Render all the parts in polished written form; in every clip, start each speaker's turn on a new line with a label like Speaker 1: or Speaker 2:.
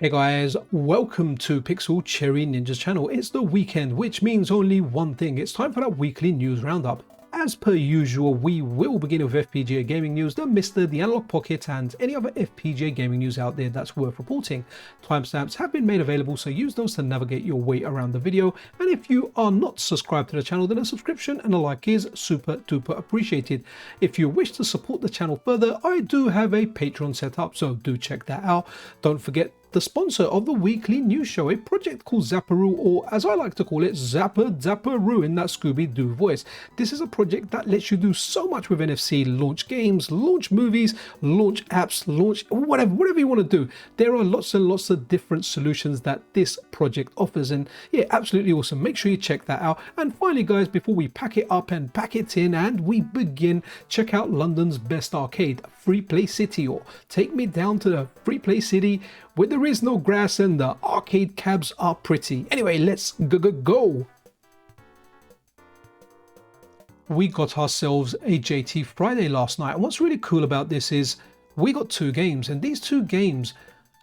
Speaker 1: Hey guys, welcome to Pixel Cherry Ninja's channel. It's the weekend, which means only one thing. It's time for that weekly news roundup. As per usual, we will begin with FPGA gaming news, the MiSTer, the Analog Pocket, and any other FPGA gaming news out there that's worth reporting. Timestamps have been made available, so use those to navigate your way around the video. And if you are not subscribed to the channel, then a subscription and a like is super duper appreciated. If you wish to support the channel further, I do have a Patreon set up, so do check that out. Don't forget the sponsor of the weekly news show, a project called Zapparoo, or as I like to call it, Zapparoo in that Scooby-Doo voice. This is a project that lets you do so much with NFC, launch games, launch movies, launch apps, launch whatever you want to do. There are lots and lots of different solutions that this project offers, and yeah, absolutely awesome. Make sure you check that out. And finally guys, before we pack it up and pack it in and we begin, check out London's best arcade, Free Play City, or take me down to the Free Play City where there is no grass and the arcade cabs are pretty. Anyway, let's go. We got ourselves a JT Friday last night, and what's really cool about this is we got two games, and these two games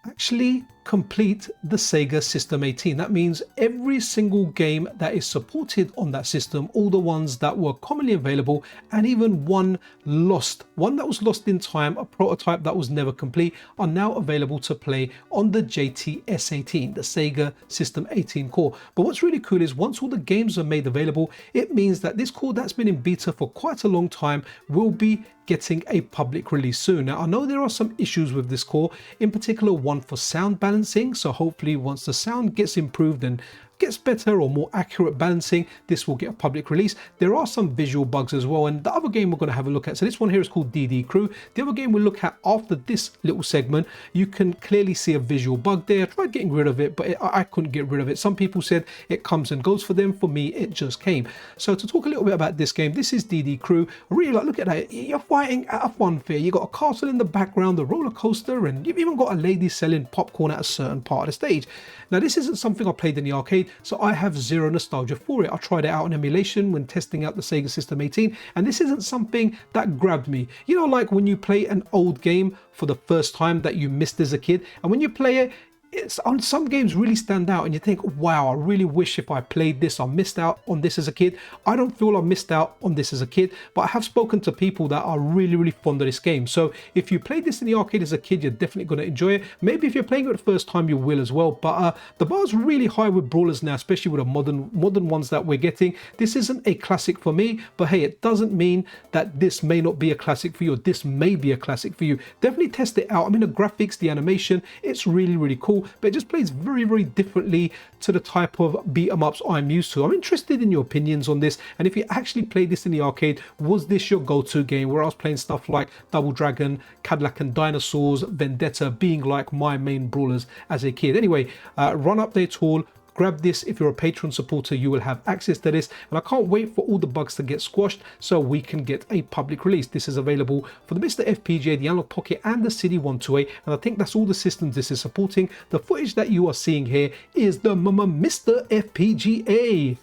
Speaker 1: actually complete the SEGA System 18. That means every single game that is supported on that system, all the ones that were commonly available, and even one that was lost in time, a prototype that was never complete, are now available to play on the JT-S18, the SEGA System 18 core. But what's really cool is once all the games are made available, it means that this core that's been in beta for quite a long time will be getting a public release soon. Now, I know there are some issues with this core, in particular one for sound balancing. So hopefully once the sound gets improved and gets better or more accurate balancing, this will get a public release. There are some visual bugs as well, and the other game we're going to have a look at, so this one here is called DD Crew. The other game we'll look at after this little segment, you can clearly see a visual bug there. I tried getting rid of it, but I couldn't get rid of it. Some people said it comes and goes for them. For me, it just came. So to talk a little bit about this game, this is DD Crew. I really like, look at that. You're fighting at a fun fair. You got a castle in the background, the roller coaster, and you've even got a lady selling popcorn at a certain part of the stage. Now, this isn't something I played in the arcade, so I have zero nostalgia for it. I tried it out on emulation when testing out the SEGA System 18, and this isn't something that grabbed me. You know, like when you play an old game for the first time that you missed as a kid, and when you play it, it's on some games really stand out and you think, wow, I really wish if I played this, I missed out on this as a kid. I don't feel I missed out on this as a kid, but I have spoken to people that are really fond of this game. So if you played this in the arcade as a kid, you're definitely going to enjoy it. Maybe if you're playing it the first time, you will as well. But the bar's really high with brawlers now, especially with the modern ones that we're getting. This isn't a classic for me, but hey, it doesn't mean that this may not be a classic for you, or this may be a classic for you. Definitely test it out. I mean, the graphics, the animation, it's really cool, but it just plays very differently to the type of beat 'em ups I'm used to. I'm interested in your opinions on this, and if you actually played this in the arcade, was this your go-to game? Where I was playing stuff like Double Dragon, Cadillac and Dinosaurs, Vendetta being like my main brawlers as a kid. Anyway, run update all. Grab this. If you're a Patreon supporter, you will have access to this, and I can't wait for all the bugs to get squashed so we can get a public release. This is available for the MiSTer FPGA, the Analog Pocket, and the CD128, and I think that's all the systems this is supporting. The footage that you are seeing here is the MiSTer FPGA.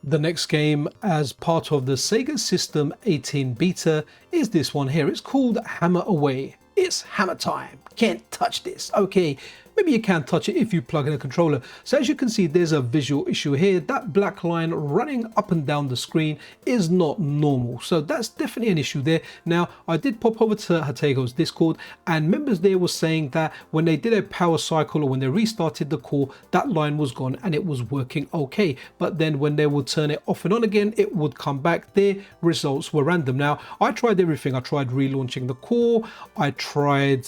Speaker 1: The next game as part of the SEGA System 18 beta is this one here. It's called Hammer Away. It's hammer time. Can't touch this. Okay, maybe you can touch it if you plug in a controller. So as you can see, there's a visual issue here. That black line running up and down the screen is not normal. So that's definitely an issue there. Now, I did pop over to Hateigo's Discord, and members there were saying that when they did a power cycle or when they restarted the core, that line was gone and it was working okay. But then when they would turn it off and on again, it would come back. Their results were random. Now, I tried everything. I tried relaunching the core. I tried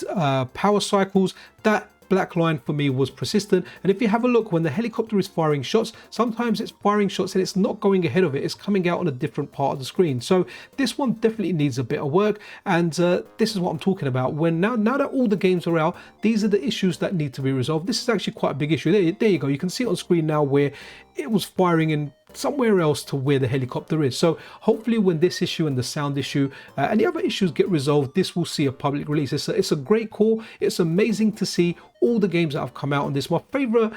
Speaker 1: power cycles. That black line for me was persistent, and if you have a look, when the helicopter is firing shots, sometimes it's firing shots and it's not going ahead of it, it's coming out on a different part of the screen. So this one definitely needs a bit of work, and this is what I'm talking about. When now that all the games are out, these are the issues that need to be resolved. This is actually quite a big issue. There you go, you can see it on screen now where it was firing in somewhere else to where the helicopter is. So hopefully when this issue and the sound issue and the other issues get resolved, this will see a public release. It's a great core. It's amazing to see all the games that have come out on this. My favorite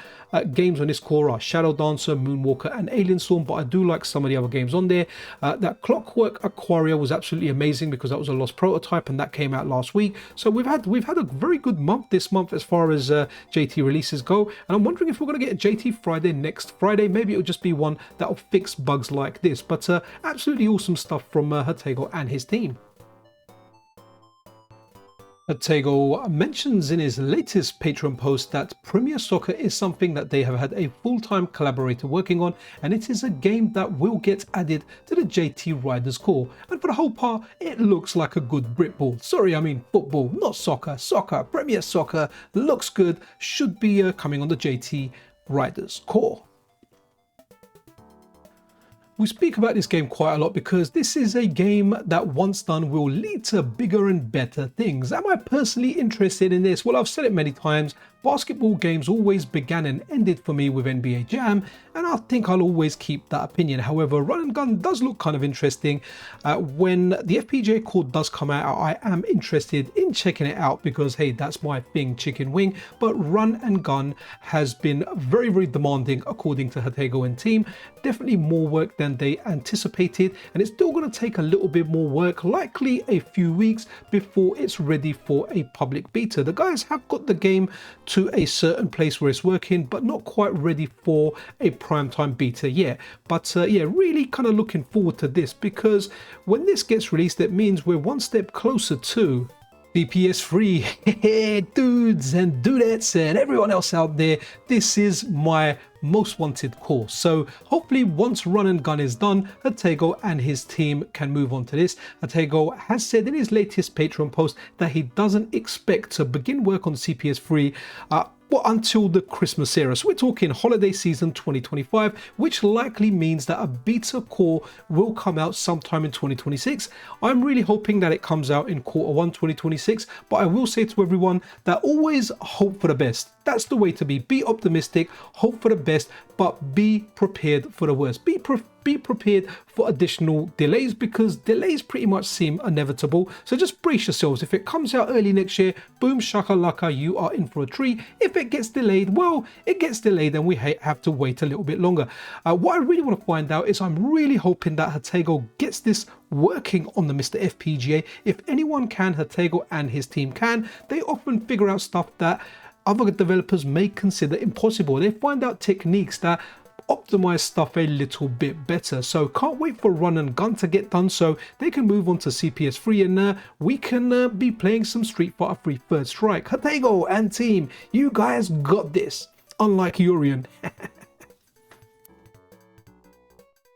Speaker 1: games on this core are Shadow Dancer, Moonwalker and Alien Storm, but I do like some of the other games on there. That Clockwork Aquaria was absolutely amazing because that was a lost prototype and that came out last week. So we've had a very good month this month as far as JT releases go, and I'm wondering if we're going to get a JT Friday next Friday. Maybe it'll just be one that'll fix bugs like this, but absolutely awesome stuff from Hatego and his team. Hatego mentions in his latest Patreon post that Premier Soccer is something that they have had a full-time collaborator working on, and it is a game that will get added to the JT Riders core. And for the whole part, it looks like a good Britball. Sorry, I mean football, not soccer. Soccer, Premier Soccer, looks good, should be coming on the JT Riders core. We speak about this game quite a lot because this is a game that once done will lead to bigger and better things. Am I personally interested in this? Well, I've said it many times. Basketball games always began and ended for me with NBA Jam, and I think I'll always keep that opinion. However, Run and Gun does look kind of interesting. When the FPGA core does come out, I am interested in checking it out because, hey, that's my thing, chicken wing. But Run and Gun has been very, very demanding according to Hatego and team. Definitely more work than they anticipated, and it's still going to take a little bit more work, likely a few weeks before it's ready for a public beta. The guys have got the game to a certain place where it's working, but not quite ready for a primetime beta yet. But yeah, really kind of looking forward to this because when this gets released, it means we're one step closer to CPS3. Dudes and dudettes and everyone else out there, this is my most wanted core. So hopefully once Run and Gun is done, Hatego and his team can move on to this. Hatego has said in his latest Patreon post that he doesn't expect to begin work on CPS3 until the Christmas era. So we're talking holiday season 2025, which likely means that a beta core will come out sometime in 2026. I'm really hoping that it comes out in Q1 2026, but I will say to everyone that always hope for the best. That's the way to be. Be optimistic, hope for the best, but be prepared for the worst. Be prepared for additional delays because delays pretty much seem inevitable. So just brace yourselves. If it comes out early next year, boom shakalaka, you are in for a treat. If it gets delayed, well, it gets delayed and we have to wait a little bit longer. What I really want to find out is I'm really hoping that Hatego gets this working on the MiSTer FPGA. If anyone can, Hatego and his team can. They often figure out stuff that other developers may consider impossible. They find out techniques that optimize stuff a little bit better. So can't wait for Run and Gun to get done so they can move on to CPS3 and we can be playing some Street Fighter 3 Third Strike. Hatego and team, you guys got this. Unlike Urian.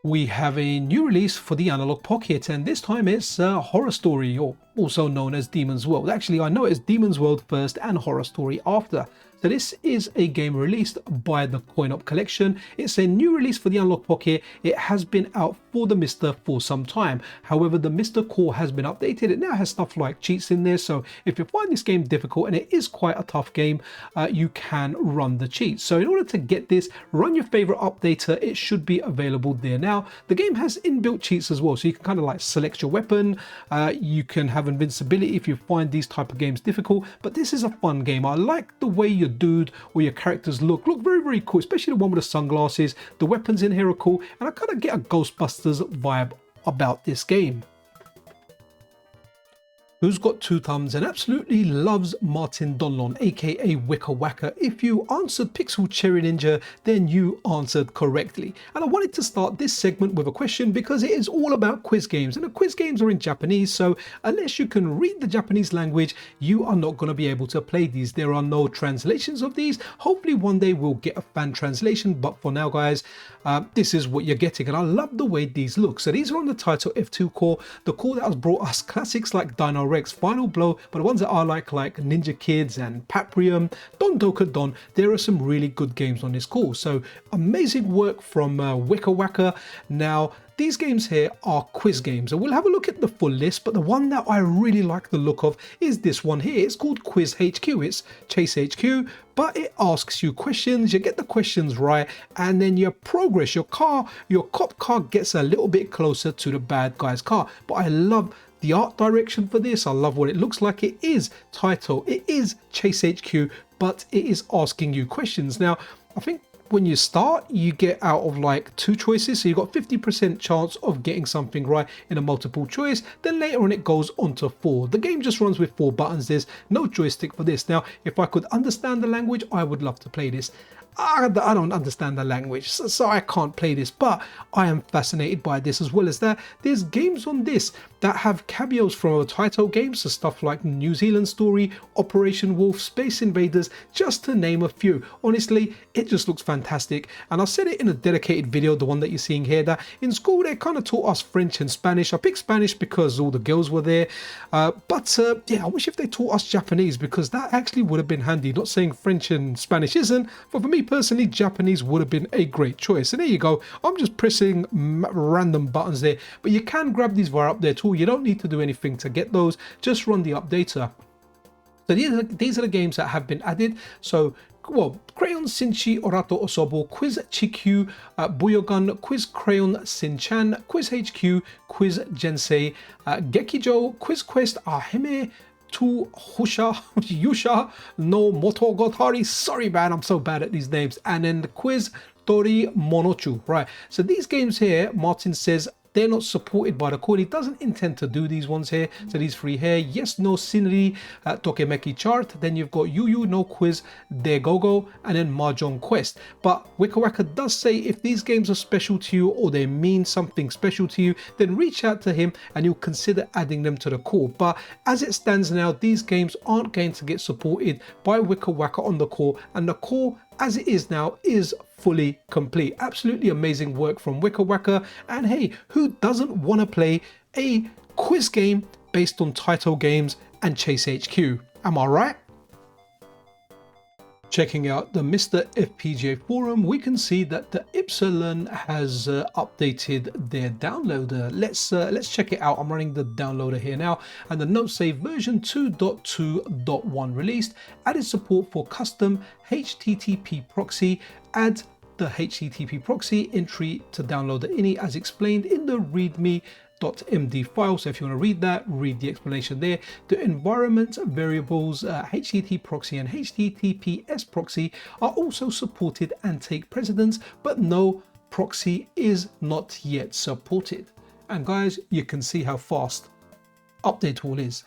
Speaker 1: We have a new release for the Analogue Pocket, and this time it's Horror Story, or also known as Demon's World. Actually, I know it's Demon's World first and Horror Story after. So this is a game released by the Coin Op Collection. It's a new release for the Analogue Pocket. It has been out for the MiSTer for some time. However, the MiSTer core has been updated. It now has stuff like cheats in there. So if you find this game difficult, and it is quite a tough game, you can run the cheats. So in order to get this, run your favorite updater. It should be available there now. The game has inbuilt cheats as well. So you can kind of like select your weapon. You can have invincibility if you find these type of games difficult. But this is a fun game. I like the way your dude or your characters look very, very cool, especially the one with the sunglasses. The weapons in here are cool, and I kind of get a Ghostbusters vibe about this game. Who's got two thumbs and absolutely loves Martin Donlon, aka Wicker Wacker? If you answered Pixel Cherry Ninja, then you answered correctly. And I wanted to start this segment with a question because it is all about quiz games, and the quiz games are in Japanese, so unless you can read the Japanese language, you are not going to be able to play these. There are no translations of these. Hopefully one day we'll get a fan translation, but for now, guys, this is what you're getting, and I love the way these look. So these are on the TAITO F2 core, the core that has brought us classics like Dino Rex, Final Blow, but the ones that are like Ninja Kids and Paprium, Don Doka Don. There are some really good games on this core. So amazing work from Wicker Wacker. Now, these games here are quiz games, and we'll have a look at the full list, but the one that I really like the look of is this one here. It's called Quiz HQ. It's Chase HQ, but it asks you questions. You get the questions right, and then your progress, your cop car gets a little bit closer to the bad guy's car. But I love the art direction for this. I love what it looks like. It is TAITO, it is Chase HQ, but it is asking you questions. Now, I think when you start, you get out of like 2 choices, so you've got 50% chance of getting something right in a multiple choice. Then later on it goes on to 4. The game just runs with 4 buttons. There's no joystick for this. Now, if I could understand the language, I would love to play this. I don't understand the language, so I can't play this, but I am fascinated by this. As well as that, there's games on this that have cameos from other TAITO games, so stuff like New Zealand Story, Operation Wolf, Space Invaders, just to name a few. Honestly, it just looks fantastic. And I said it in a dedicated video, the one that you're seeing here, that in school they kind of taught us French and Spanish. I picked Spanish because all the girls were there, but yeah, I wish if they taught us Japanese, because that actually would have been handy. Not saying French and Spanish isn't, but for me personally, Japanese would have been a great choice. And there you go, I'm just pressing random buttons there, but you can grab these via up there too. You don't need to do anything to get those, just run the updater. So these are the games that have been added. So, well, Crayon Shinchi Orato Osobo, Quiz Chikyu, Buyogan, Quiz Crayon Shinchan, Quiz HQ, Quiz Jensei, Gekijo, Quiz Quest Ahime to Husha Yusha no Motogatari. Sorry man, I'm so bad at these names. And then the Quiz Tori Monochu. Right, so these games here, Martin says, they're not supported by the core. He doesn't intend to do these ones here. So these 3 here, Yes No Scenery, Tokemeki Chart. Then you've got Yu No Quiz, De Gogo, and then Mahjong Quest. But Wicca Wacka does say if these games are special to you or they mean something special to you, then reach out to him and he'll consider adding them to the core. But as it stands now, these games aren't going to get supported by Wicca Wacka on the core, and the core as it is now is fully complete. Absolutely amazing work from Wicca Wacka. And hey, who doesn't want to play a quiz game based on TAITO games and Chase HQ? Am I right? Checking out the MiSTer FPGA forum, we can see that the Epsilon has updated their downloader. Let's check it out. I'm running the downloader here now, and the note save version 2.2.1 released, added support for custom HTTP proxy. Add the HTTP proxy entry to download the INI as explained in the readme.md file. So if you want to read that, read the explanation there. The environment variables HTTP proxy and HTTPS proxy are also supported and take precedence, but no proxy is not yet supported. And guys, you can see how fast update tool is.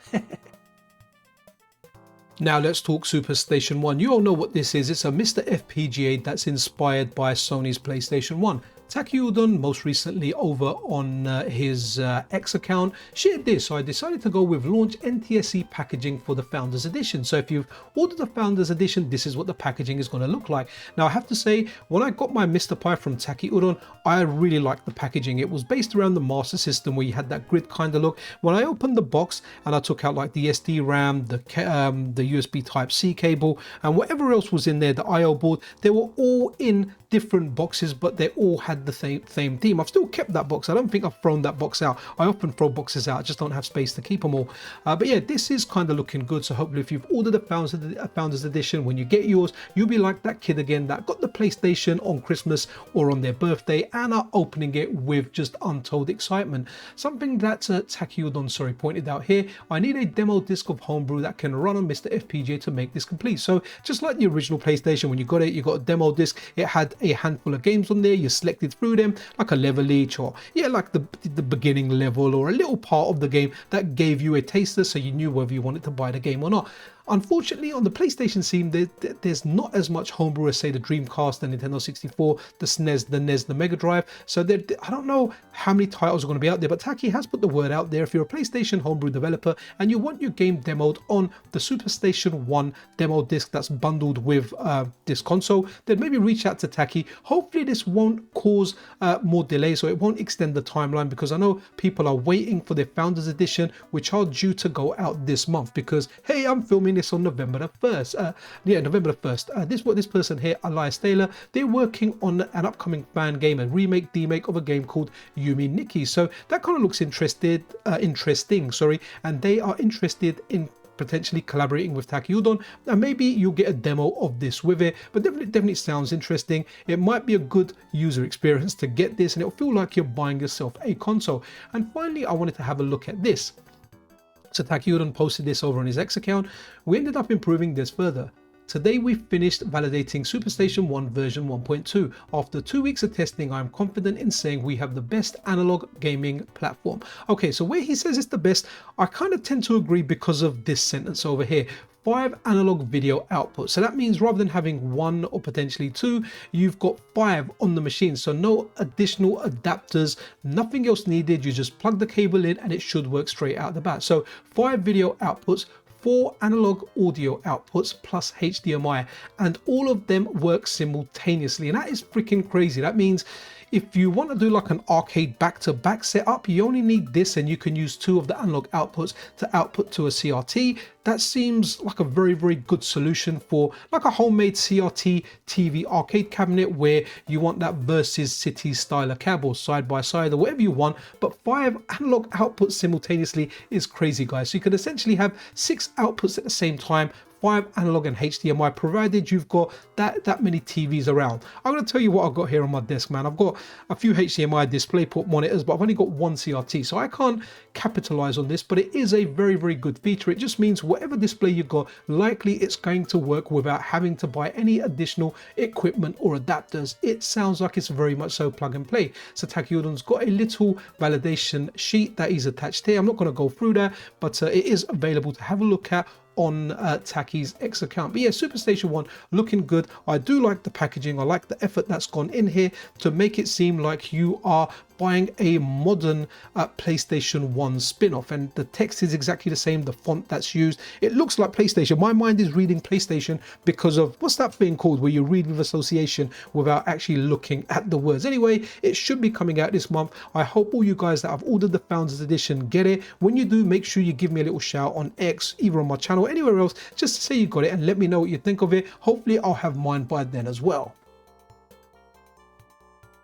Speaker 1: Now let's talk SuperStation1. You all know what this is. It's a MiSTer FPGA that's inspired by Sony's PlayStation 1. Taki Udon, most recently over on his X account, shared this. So I decided to go with launch NTSC packaging for the Founders Edition. So if you've ordered the Founders Edition, this is what the packaging is going to look like. Now I have to say, when I got my MiSTer Pi from Taki Udon, I really liked the packaging. It was based around the Master System where you had that grid kind of look. When I opened the box and I took out like the SD RAM, the USB Type-C cable, and whatever else was in there, the IO board, they were all in different boxes, but they all had the same theme. I've still kept that box. I don't think I've thrown that box out. I often throw boxes out, I just don't have space to keep them all. But yeah, this is kind of looking good. So hopefully if you've ordered a Founders Edition, when you get yours, you'll be like that kid again that got the PlayStation on Christmas or on their birthday and are opening it with just untold excitement. Something that Taki Udon pointed out here, I need a demo disc of Homebrew that can run on MiSTer FPGA to make this complete. So just like the original PlayStation, when you got it, you got a demo disc. It had a handful of games on there. You selected through them like a level each, or yeah, like the beginning level or a little part of the game that gave you a taster so you knew whether you wanted to buy the game or not. Unfortunately, on the PlayStation scene, there's not as much homebrew as, say, the Dreamcast, the Nintendo 64, the SNES, the NES, the Mega Drive. So I don't know how many titles are going to be out there, but Taki has put the word out there. If you're a PlayStation homebrew developer and you want your game demoed on the SuperStation1 demo disc that's bundled with this console, then maybe reach out to Taki. Hopefully this won't cause more delays, so it won't extend the timeline, because I know people are waiting for their Founders Edition, which are due to go out this month, because hey, I'm filming this on November the 1st. November the 1st. This person here, Elias Taylor, they're working on an upcoming fan game, a demake of a game called Yumi Nikki. So that kind of looks interesting, and they are interested in potentially collaborating with Taki Udon, and maybe you'll get a demo of this with it. But definitely sounds interesting. It might be a good user experience to get this, and it'll feel like you're buying yourself a console. And finally, I wanted to have a look at this. So Takayudan posted this over on his X account. We ended up improving this further. Today we finished validating SuperStation1 version 1.2. After 2 weeks of testing, I am confident in saying we have the best analog gaming platform. Okay, so where he says it's the best, I kind of tend to agree because of this sentence over here. 5 analog video outputs. So that means rather than having 1 or potentially 2, you've got 5 on the machine. So no additional adapters, nothing else needed. You just plug the cable in and it should work straight out the bat. So 5 video outputs, 4 analog audio outputs plus HDMI, and all of them work simultaneously, and that is freaking crazy. That means if you want to do like an arcade back-to-back setup, you only need this and you can use 2 of the analog outputs to output to a CRT. That seems like a very, very good solution for like a homemade CRT TV arcade cabinet where you want that versus city style of cab or side by side or whatever you want. But 5 analog outputs simultaneously is crazy, guys. So you can essentially have 6 outputs at the same time, 5 analog and HDMI, provided you've got that many TVs around. I'm going to tell you what I've got here on my desk, man. I've got a few HDMI DisplayPort monitors, but I've only got 1 CRT, so I can't capitalize on this, but it is a very, very good feature. It just means whatever display you've got, likely it's going to work without having to buy any additional equipment or adapters. It sounds like it's very much so plug and play. So Takayudan's got a little validation sheet that is attached here. I'm not going to go through that, but it is available to have a look at on Taki's X account. But yeah, SuperStation1 looking good. I do like the packaging. I like the effort that's gone in here to make it seem like you are buying a modern PlayStation 1 spin-off, and the text is exactly the same, the font that's used, it looks like PlayStation. My mind is reading PlayStation because of what's that thing called where you read with association without actually looking at the words. Anyway, it should be coming out this month. I hope all you guys that have ordered the Founders Edition get it. When you do, make sure you give me a little shout on X, either on my channel or anywhere else, just to say you got it and let me know what you think of it. Hopefully I'll have mine by then as well.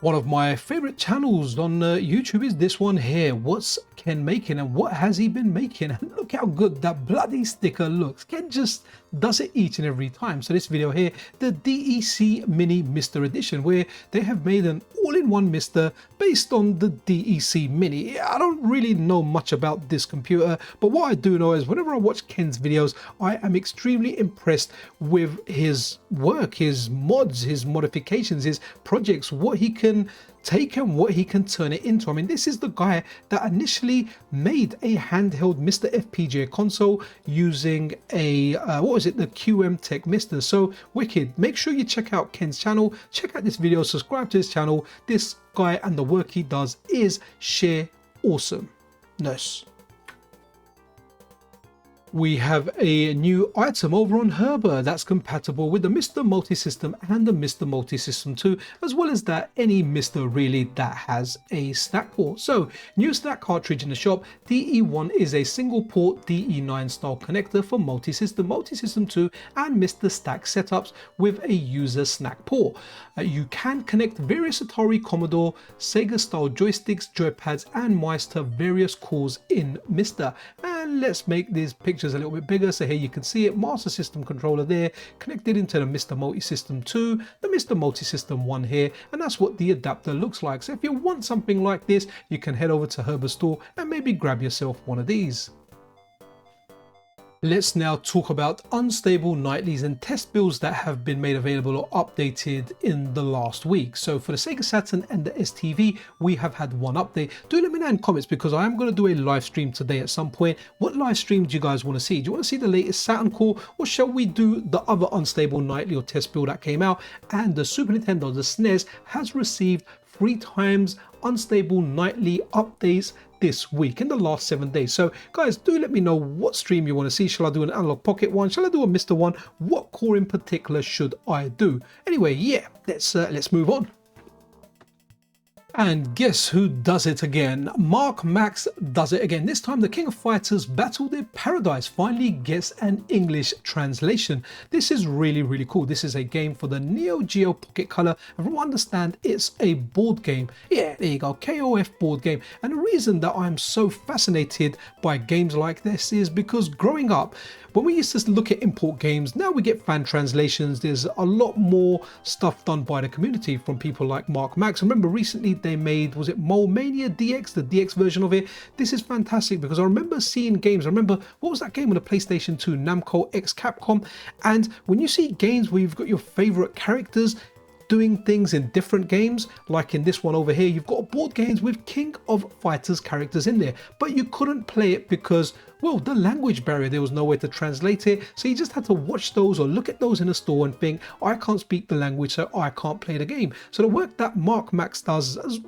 Speaker 1: One of my favorite channels on YouTube is this one here. What's Ken making and what has he been making? And look how good that bloody sticker looks. Ken just does it each and every time. So this video here, the DEC Mini MiSTer edition, where they have made an all-in-one MiSTer based on the DEC Mini. I don't really know much about this computer, but what I do know is whenever I watch Ken's videos, I am extremely impressed with his work, his mods, his modifications, his projects, what he can take and what he can turn it into. I mean, this is the guy that initially made a handheld MiSTer FPGA console using a what was it, the QM Tech MiSTer. So wicked. Make sure you check out Ken's channel, check out this video, subscribe to his channel. This guy and the work he does is sheer awesomeness. We have a new item over on Heber that's compatible with the MiSTer Multisystem and the MiSTer Multisystem 2, as well as that any MiSTer really that has a SNAC port. So new SNAC cartridge in the shop. DE1 is a single port DE9 style connector for Multisystem, Multisystem 2 and MiSTer stack setups with a user SNAC port. You can connect various Atari, Commodore, SEGA style joysticks, joypads and mice to various cores in MiSTer. And let's make these pictures a little bit bigger. So here you can see it, Master System controller there, connected into the MiSTer Multisystem 2, the MiSTer Multisystem 1 here, and that's what the adapter looks like. So if you want something like this, you can head over to Heber's store and maybe grab yourself one of these. Let's now talk about unstable nightlies and test builds that have been made available or updated in the last week. So for the Sega Saturn and the STV, we have had one update. Do let me know in comments because I am going to do a live stream today at some point. What live stream do you guys want to see? Do you want to see the latest Saturn core, or shall we do the other unstable nightly or test build that came out? And the Super Nintendo, the SNES, has received 3 times unstable nightly updates this week in the last 7 days. So guys, do let me know what stream you want to see. Shall I do an Analog Pocket one? Shall I do a MiSTer one? What core in particular should I do? Anyway, yeah, let's move on. And guess who does it again? Mark Max does it again. This time the King of Fighters Battle Their Paradise finally gets an English translation. This is really, really cool. This is a game for the Neo Geo Pocket Color. And from what I understand, it's a board game. Yeah, there you go, KOF board game. And the reason that I'm so fascinated by games like this is because growing up, when we used to look at import games, now we get fan translations. There's a lot more stuff done by the community from people like Mark Max. I remember recently they made, was it Mole Mania DX, the DX version of it. This is fantastic because I remember seeing games. I remember, what was that game on the PlayStation 2, Namco X Capcom? And when you see games where you've got your favorite characters doing things in different games, like in this one over here, you've got board games with King of Fighters characters in there, but you couldn't play it because, well, the language barrier, there was no way to translate it, so you just had to watch those or look at those in a store and think, I can't speak the language, so I can't play the game. So the work that Mark Max does, as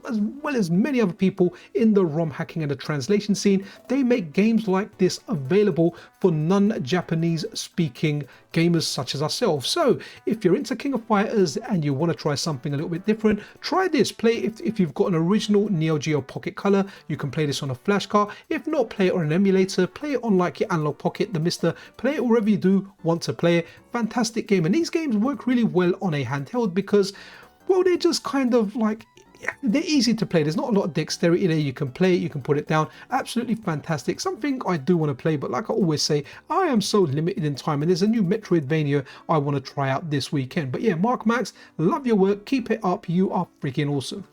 Speaker 1: well as many other people in the ROM hacking and the translation scene, they make games like this available for non-Japanese speaking gamers such as ourselves. So if you're into King of Fighters and you want to try something a little bit different, try this. Play it if you've got an original Neo Geo Pocket Color, you can play this on a flash card. If not, play it on an emulator, play it on like your Analog Pocket, the MiSTer, play it wherever you do want to play it. Fantastic game. And these games work really well on a handheld because, well, they're just kind of like, they're easy to play. There's not a lot of dexterity there. You can play it, you can put it down. Absolutely fantastic. Something I do want to play, but like I always say, I am so limited in time, and there's a new Metroidvania I want to try out this weekend. But yeah, Mark Max, love your work. Keep it up. You are freaking awesome.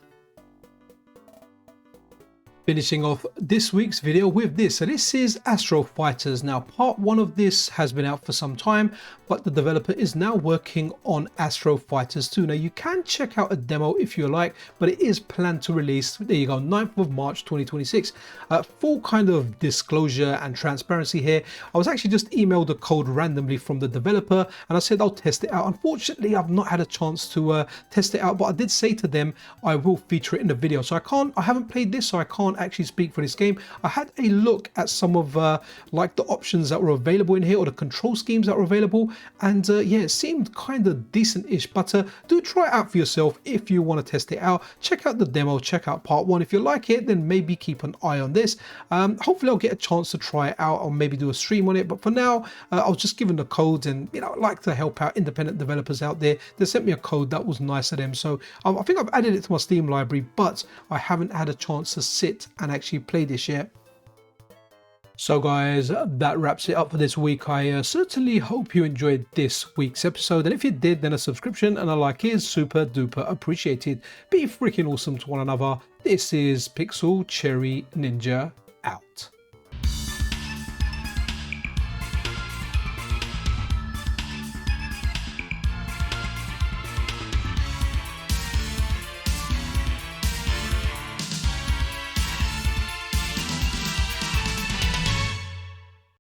Speaker 1: Finishing off this week's video with this. So this is Astro Fighters. Now, part 1 of this has been out for some time, but the developer is now working on Astro Fighters 2. Now, you can check out a demo if you like, but it is planned to release, there you go, 9th of March 2026. Full kind of disclosure and transparency here. I was actually just emailed the code randomly from the developer, and I said I'll test it out. Unfortunately, I've not had a chance to test it out, but I did say to them I will feature it in the video. So I haven't played this, so I can't actually speak for this game. I had a look at some of like the options that were available in here, or the control schemes that were available, and yeah, it seemed kind of decent-ish. But do try it out for yourself if you want to test it out. Check out the demo, check out part 1. If you like it, then maybe keep an eye on this. Hopefully I'll get a chance to try it out, or maybe do a stream on it, but for now I was just given the codes, and you know, I like to help out independent developers out there. They sent me a code that was nice of them, so I think I've added it to my Steam library, but I haven't had a chance to sit and actually play this yet. So guys, that wraps it up for this week. I certainly hope you enjoyed this week's episode, and if you did, then a subscription and a like is super duper appreciated. Be freaking awesome to one another. This is Pixel Cherry Ninja out.